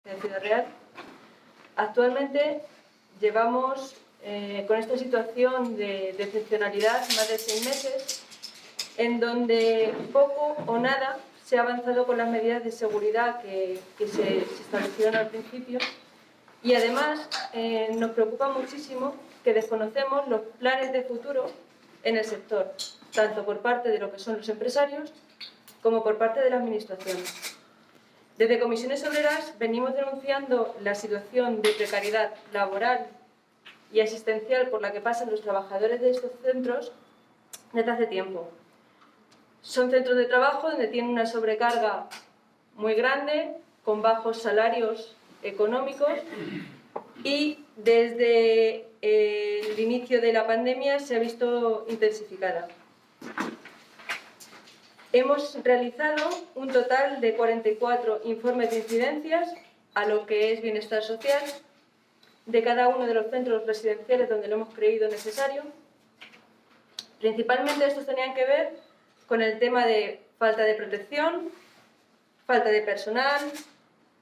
de Ciudad Real. Actualmente llevamos con esta situación de excepcionalidad más de 6 meses, en donde poco o nada se ha avanzado con las medidas de seguridad que se establecieron al principio, y además nos preocupa muchísimo que desconocemos los planes de futuro en el sector, tanto por parte de lo que son los empresarios como por parte de la Administración. Desde Comisiones Obreras venimos denunciando la situación de precariedad laboral y asistencial por la que pasan los trabajadores de estos centros desde hace tiempo. Son centros de trabajo donde tienen una sobrecarga muy grande, con bajos salarios económicos, y desde el inicio de la pandemia se ha visto intensificada. Hemos realizado un total de 44 informes de incidencias a lo que es bienestar social de cada uno de los centros residenciales donde lo hemos creído necesario. Principalmente estos tenían que ver con el tema de falta de protección, falta de personal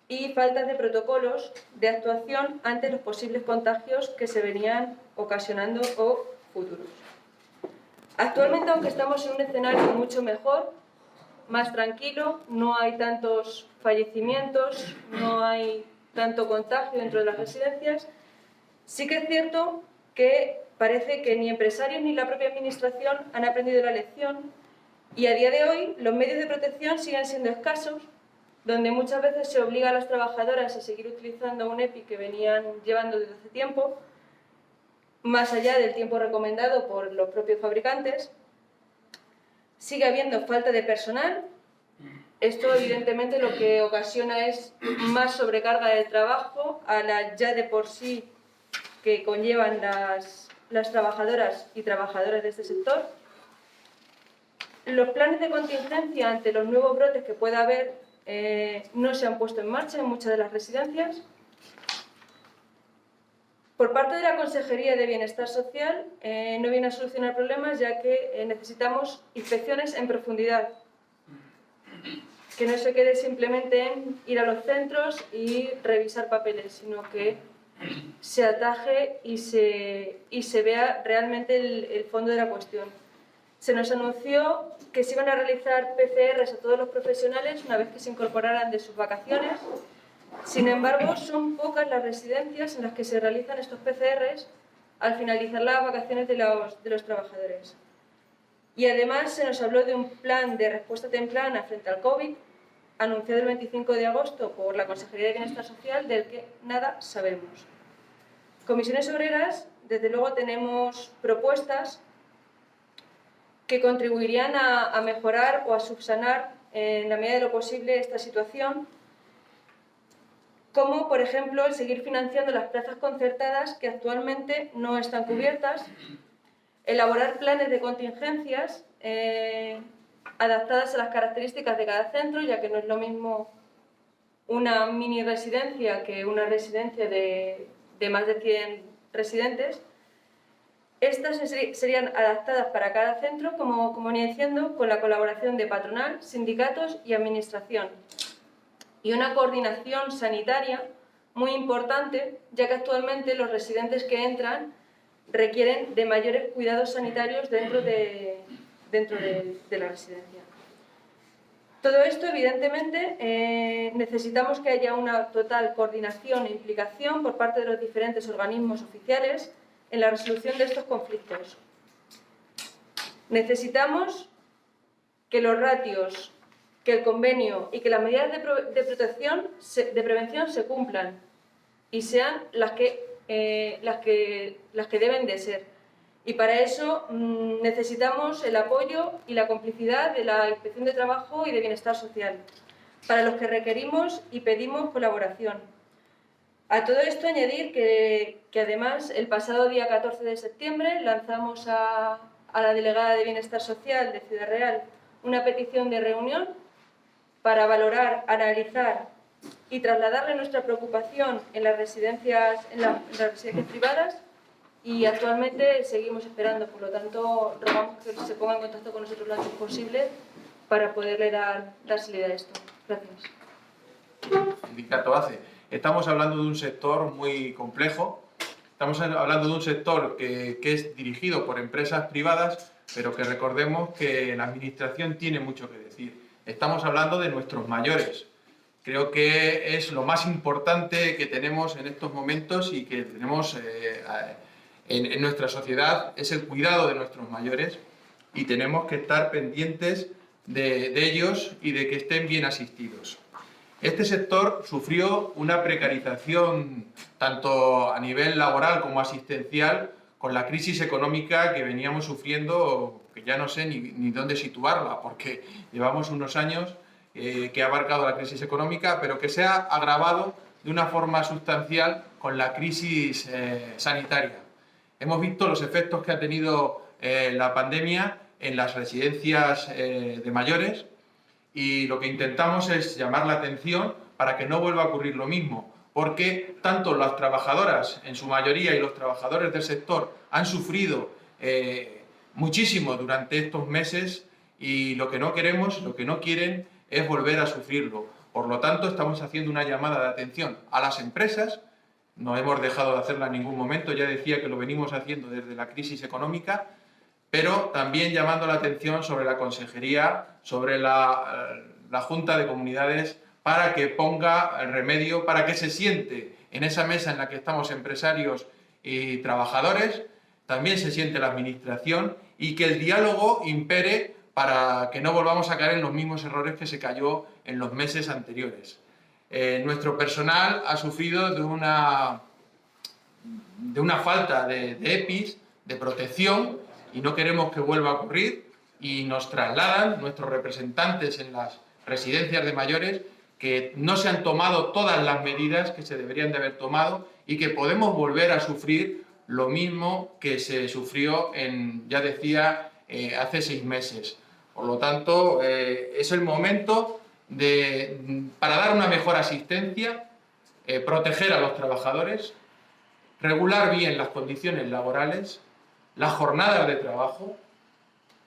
y falta de protocolos de actuación ante los posibles contagios que se venían ocasionando o futuros. Actualmente, aunque estamos en un escenario mucho mejor, más tranquilo, no hay tantos fallecimientos, no hay tanto contagio dentro de las residencias, sí que es cierto que parece que ni empresarios ni la propia Administración han aprendido la lección, y a día de hoy los medios de protección siguen siendo escasos, donde muchas veces se obliga a las trabajadoras a seguir utilizando un EPI que venían llevando desde hace tiempo, más allá del tiempo recomendado por los propios fabricantes. Sigue habiendo falta de personal. Esto evidentemente lo que ocasiona es más sobrecarga de trabajo a la ya de por sí que conllevan las trabajadoras y trabajadores de este sector. Los planes de contingencia ante los nuevos brotes que pueda haber no se han puesto en marcha en muchas de las residencias. Por parte de la Consejería de Bienestar Social no viene a solucionar problemas, ya que necesitamos inspecciones en profundidad, que no se quede simplemente en ir a los centros y revisar papeles, sino que se ataje y se vea realmente el fondo de la cuestión. Se nos anunció que se iban a realizar PCRs a todos los profesionales una vez que se incorporaran de sus vacaciones. Sin embargo, son pocas las residencias en las que se realizan estos PCRs al finalizar las vacaciones de los trabajadores. Y además se nos habló de un plan de respuesta temprana frente al COVID, anunciado el 25 de agosto por la Consejería de Bienestar Social, del que nada sabemos. Comisiones Obreras, desde luego, tenemos propuestas que contribuirían a mejorar o a subsanar en la medida de lo posible esta situación, como por ejemplo el seguir financiando las plazas concertadas que actualmente no están cubiertas, elaborar planes de contingencias adaptadas a las características de cada centro, ya que no es lo mismo una mini residencia que una residencia de más de 100 residentes. Estas serían adaptadas para cada centro, como venía diciendo, con la colaboración de patronal, sindicatos y administración. Y una coordinación sanitaria muy importante, ya que actualmente los residentes que entran requieren de mayores cuidados sanitarios dentro de la residencia. Todo esto, evidentemente, necesitamos que haya una total coordinación e implicación por parte de los diferentes organismos oficiales en la resolución de estos conflictos. Necesitamos que los ratios, que el convenio y que las medidas de prevención se cumplan y sean las que deben de ser. Y para eso necesitamos el apoyo y la complicidad de la Inspección de Trabajo y de Bienestar Social, para los que requerimos y pedimos colaboración. A todo esto añadir que además el pasado día 14 de septiembre lanzamos a la delegada de Bienestar Social de Ciudad Real una petición de reunión para valorar, analizar y trasladarle nuestra preocupación en las residencias privadas, y actualmente seguimos esperando. Por lo tanto, rogamos que se ponga en contacto con nosotros lo antes posible para poderle dar salida a esto. Gracias. El sindicato ACE. estamos hablando de un sector muy complejo, estamos hablando de un sector que es dirigido por empresas privadas, pero que recordemos que la administración tiene mucho que decir. Estamos hablando de nuestros mayores. Creo que es lo más importante que tenemos en estos momentos y que tenemos en nuestra sociedad, es el cuidado de nuestros mayores, y tenemos que estar pendientes de ellos y de que estén bien asistidos. Este sector sufrió una precarización tanto a nivel laboral como asistencial con la crisis económica que veníamos sufriendo, que ya no sé ni dónde situarla, porque llevamos unos años que ha abarcado la crisis económica, pero que se ha agravado de una forma sustancial con la crisis sanitaria. Hemos visto los efectos que ha tenido la pandemia en las residencias de mayores, y lo que intentamos es llamar la atención para que no vuelva a ocurrir lo mismo, porque tanto las trabajadoras, en su mayoría, y los trabajadores del sector han sufrido muchísimo durante estos meses, y lo que no queremos, lo que no quieren, es volver a sufrirlo. Por lo tanto, estamos haciendo una llamada de atención a las empresas. No hemos dejado de hacerla en ningún momento, ya decía que lo venimos haciendo desde la crisis económica, pero también llamando la atención sobre la consejería, sobre la Junta de Comunidades, para que ponga el remedio, para que se siente en esa mesa en la que estamos empresarios y trabajadores, también se siente la administración, y que el diálogo impere para que no volvamos a caer en los mismos errores que se cayó en los meses anteriores. Nuestro personal ha sufrido de una falta de EPIs, de protección, y no queremos que vuelva a ocurrir, y nos trasladan nuestros representantes en las residencias de mayores que no se han tomado todas las medidas que se deberían de haber tomado, y que podemos volver a sufrir lo mismo que se sufrió ya decía, hace 6 meses. Por lo tanto, es el momento para dar una mejor asistencia, proteger a los trabajadores, regular bien las condiciones laborales, las jornadas de trabajo,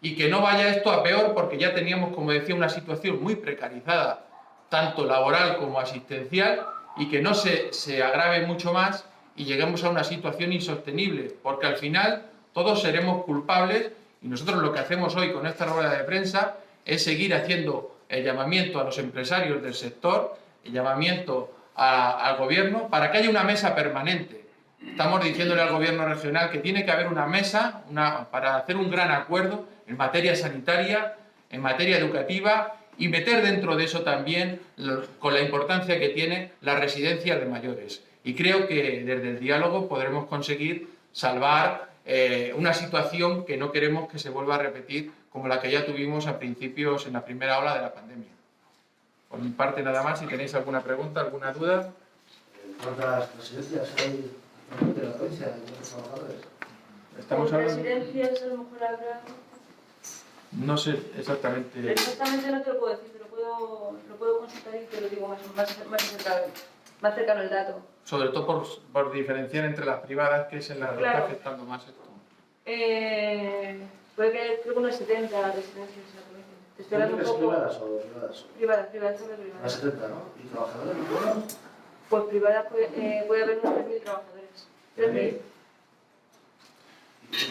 y que no vaya esto a peor, porque ya teníamos, como decía, una situación muy precarizada, tanto laboral como asistencial, y que no se agrave mucho más y lleguemos a una situación insostenible, porque al final todos seremos culpables. Y nosotros lo que hacemos hoy con esta rueda de prensa es seguir haciendo el llamamiento a los empresarios del sector, el llamamiento al gobierno, para que haya una mesa permanente. Estamos diciéndole al gobierno regional que tiene que haber una mesa para hacer un gran acuerdo en materia sanitaria, en materia educativa, y meter dentro de eso también, con la importancia que tiene, las residencias de mayores. Y creo que desde el diálogo podremos conseguir salvar una situación que no queremos que se vuelva a repetir, como la que ya tuvimos a principios, en la primera ola de la pandemia. Por mi parte nada más. Si tenéis alguna pregunta, alguna duda. ¿Cuántas residencias hay en la provincia de los trabajadores? Estamos hablando... residencias a lo mejor habrá... No sé exactamente... Exactamente no te lo puedo decir, lo puedo consultar y te lo digo más cercano el dato. Sobre todo por diferenciar entre las privadas, que es en la que está afectando más esto. Puede que haya, creo que unas 70 residencias en la provincia. Te estoy hablando un poco... ¿Privadas o privadas? Privadas. Unas 70, ¿no? ¿Y trabajadores? Pues privadas puede haber unos 3.000 trabajadores. 3.000.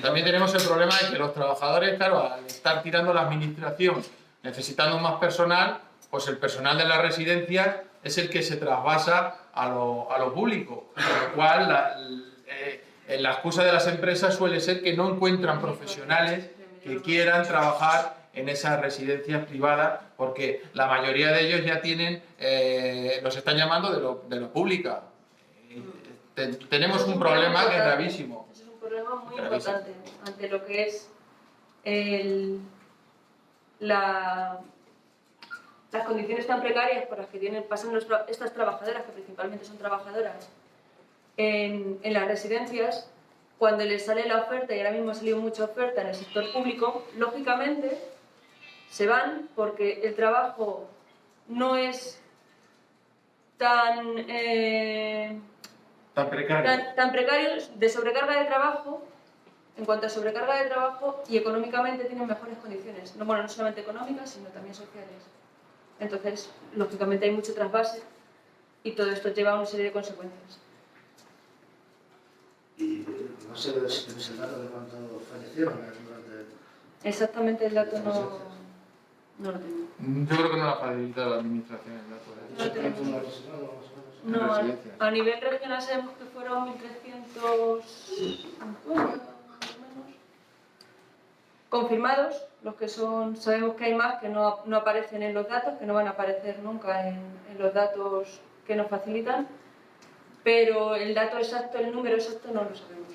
También tenemos el problema de que los trabajadores, claro, al estar tirando la administración, necesitando más personal, pues el personal de las residencias es el que se trasvasa a lo público, con lo cual la excusa de las empresas suele ser que no encuentran profesionales que quieran trabajar en esas residencias privadas, porque la mayoría de ellos ya tienen, los están llamando de lo pública. Tenemos un problema que es gravísimo. Eso es un problema muy importante ante lo que es las condiciones tan precarias por las que pasan estas trabajadoras, que principalmente son trabajadoras, en las residencias. Cuando les sale la oferta, y ahora mismo ha salido mucha oferta en el sector público, lógicamente se van, porque el trabajo no es tan precario, de sobrecarga de trabajo, en cuanto a sobrecarga de trabajo, y económicamente tienen mejores condiciones, no solamente económicas, sino también sociales. Entonces, lógicamente hay mucho trasvase, y todo esto lleva a una serie de consecuencias. Y no sé si tenéis el dato de cuántos fallecieron durante... Exactamente el dato no lo tengo. Yo creo que no la facilita la administración el dato. No lo tenemos. ¿Cuántos asesinados, más o menos? No, Residencias. a nivel regional sabemos que fueron 1.350, más o menos. Confirmados, los que son, sabemos que hay más que no aparecen en los datos, que no van a aparecer nunca en los datos que nos facilitan, pero el dato exacto, el número exacto no lo sabemos.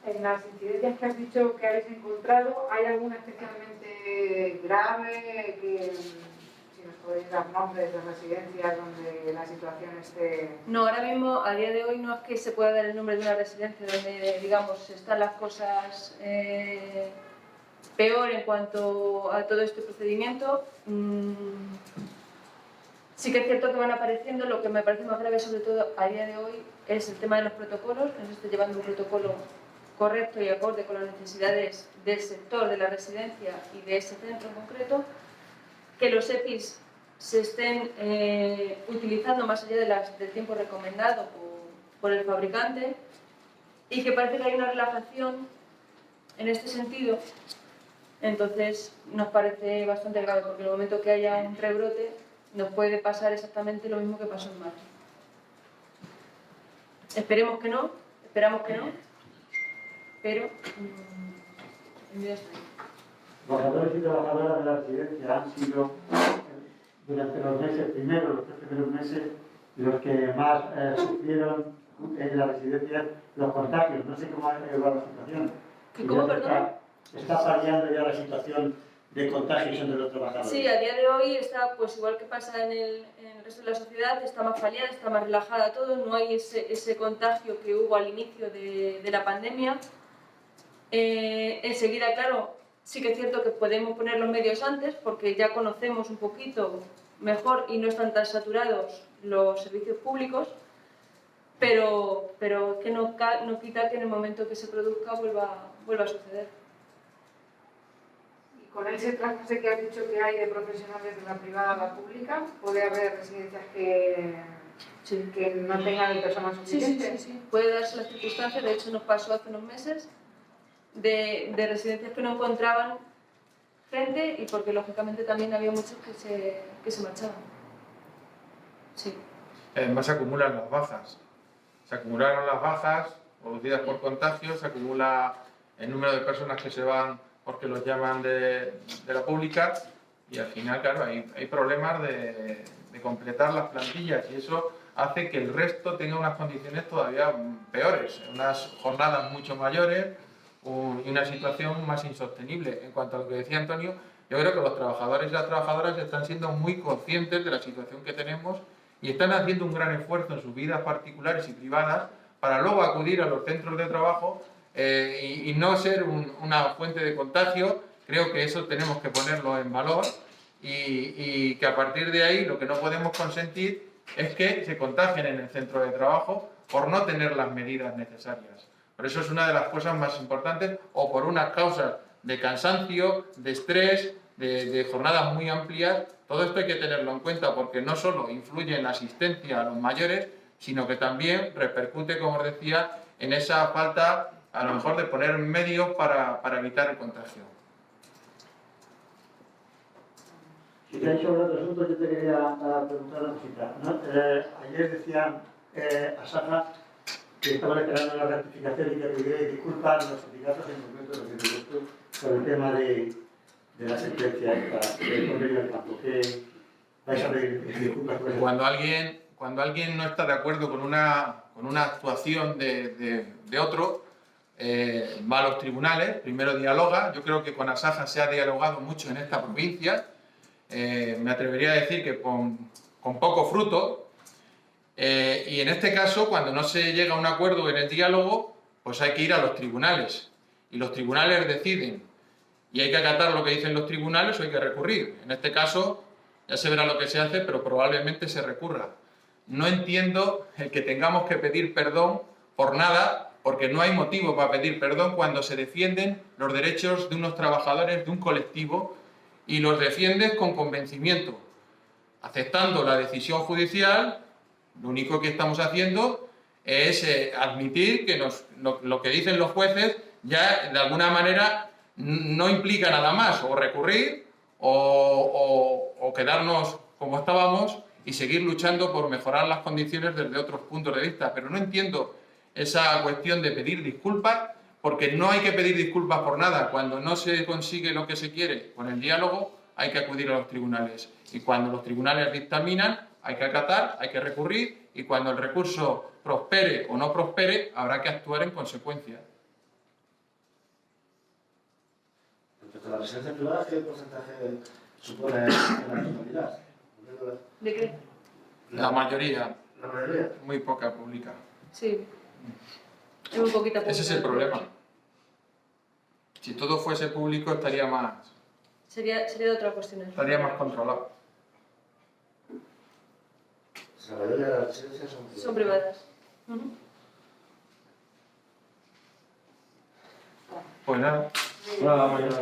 En las incidencias que has dicho que habéis encontrado, ¿hay alguna especialmente grave? Que, si nos podéis dar nombres de residencias donde la situación esté... No, ahora mismo, a día de hoy, no es que se pueda dar el nombre de una residencia donde, digamos, están las cosas peor en cuanto a todo este procedimiento. Sí que es cierto que van apareciendo. Lo que me parece más grave, sobre todo a día de hoy, es el tema de los protocolos, que no se esté llevando un protocolo correcto y acorde con las necesidades del sector, de la residencia y de ese centro en concreto, que los EPIs se estén utilizando más allá del tiempo recomendado por el fabricante, y que parece que hay una relajación en este sentido. Entonces nos parece bastante grave, porque en el momento que haya un rebrote nos puede pasar exactamente lo mismo que pasó en marzo. Esperamos que no, pero el miedo está ahí. Trabajadores y trabajadoras de la residencia han sido durante los tres primeros meses, los que más sufrieron en la residencia los contagios. No sé cómo va la situación. ¿Cómo, perdón? ¿Está variando ya la situación de contagios entre los trabajadores? Sí, a día de hoy está, pues igual que pasa en el resto de la sociedad, está más faliada, está más relajada todo, no hay ese contagio que hubo al inicio de la pandemia. Enseguida, claro, sí que es cierto que podemos poner los medios antes, porque ya conocemos un poquito mejor y no están tan saturados los servicios públicos, pero que no quita que en el momento que se produzca vuelva a suceder. Y con ese trasvase que has dicho que hay de profesionales de la privada a la pública, ¿puede haber residencias que no tengan el personal suficiente? Sí. Puede darse las circunstancias. De hecho, nos pasó hace unos meses de residencias que no encontraban gente, y porque lógicamente también había muchos que se marchaban. Sí. Además se acumulan las bajas. Se acumularon las bajas producidas por contagios, se acumula el número de personas que se van porque los llaman de la pública, y al final, claro, hay problemas de completar las plantillas, y eso hace que el resto tenga unas condiciones todavía peores, unas jornadas mucho mayores y una situación más insostenible. En cuanto a lo que decía Antonio, yo creo que los trabajadores y las trabajadoras están siendo muy conscientes de la situación que tenemos y están haciendo un gran esfuerzo en sus vidas particulares y privadas para luego acudir a los centros de trabajo y no ser una fuente de contagio. Creo que eso tenemos que ponerlo en valor, y que a partir de ahí lo que no podemos consentir es que se contagien en el centro de trabajo por no tener las medidas necesarias. Por eso es una de las cosas más importantes, o por unas causas de cansancio, de estrés, de jornadas muy amplias. Todo esto hay que tenerlo en cuenta, porque no solo influye en la asistencia a los mayores, sino que también repercute, como os decía, en esa falta, a lo mejor, de poner medios para evitar el contagio. Si te ha dicho sobre otro asunto, yo te quería preguntar una cosita, ¿no? Ayer decía Asaja que estaban esperando la rectificación y que pidierais disculpas a los sindicatos, en concreto los sindicatos, por el tema de la sentencia del convenio del campo. ¿Qué vais a pedir disculpas por eso? Cuando alguien no está de acuerdo con una actuación de otro, va a los tribunales, primero dialoga. Yo creo que con Asaja se ha dialogado mucho en esta provincia, me atrevería a decir que con poco fruto, y en este caso, cuando no se llega a un acuerdo en el diálogo, pues hay que ir a los tribunales, y los tribunales deciden, y hay que acatar lo que dicen los tribunales o hay que recurrir. En este caso ya se verá lo que se hace, pero probablemente se recurra. No entiendo el que tengamos que pedir perdón por nada, porque no hay motivo para pedir perdón cuando se defienden los derechos de unos trabajadores, de un colectivo, y los defiendes con convencimiento. aceptando la decisión judicial, lo único que estamos haciendo es admitir que lo que dicen los jueces ya de alguna manera no implica nada más, o recurrir o quedarnos como estábamos y seguir luchando por mejorar las condiciones desde otros puntos de vista. Pero no entiendo esa cuestión de pedir disculpas, porque no hay que pedir disculpas por nada. Cuando no se consigue lo que se quiere con el diálogo, hay que acudir a los tribunales. Y cuando los tribunales dictaminan, hay que acatar, hay que recurrir, y cuando el recurso prospere o no prospere, habrá que actuar en consecuencia. Respecto a la residencia privada, ¿qué porcentaje supone en la totalidad? ¿De qué? La mayoría, ¿La mayoría? muy poca pública. Sí. Es muy poquita. Ese es el problema. Si todo fuese público estaría más Sería de otra cuestión. controlado. O sea, la mayoría de las residencias Son privadas. Ujú. Pues nada. Nada, mañana.